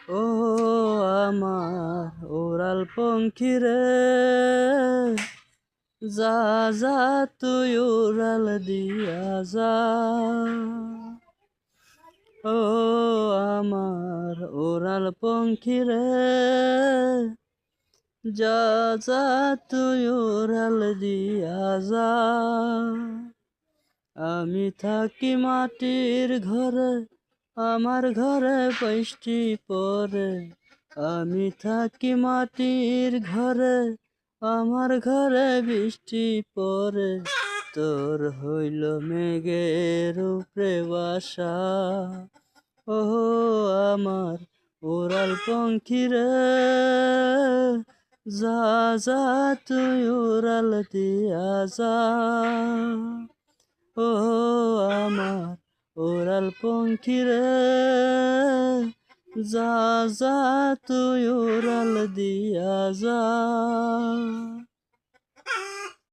ও আমার ওরাল পঙ্খী রে, যা যা তুই উড়াল দিয়া যা। ও আমার ওরাল পঙ্খী রে, যা যা তুই উড়াল দিয়া যা। আমি থাকি মাটির ঘরে, আমার ঘরে বৃষ্টি পড়ে। আমি থাকি মাটির ঘরে, আমার ঘরে বৃষ্টি পড়ে। তোর হইল মেঘের উপরে বাসা। ও আমার ওরাল পঙ্খী রে, যা যা তুই উড়াল দিয়া যা। ও আমার ওরাল পঙ্খী রে, যা যা তুই উড়াল দিয়া যা।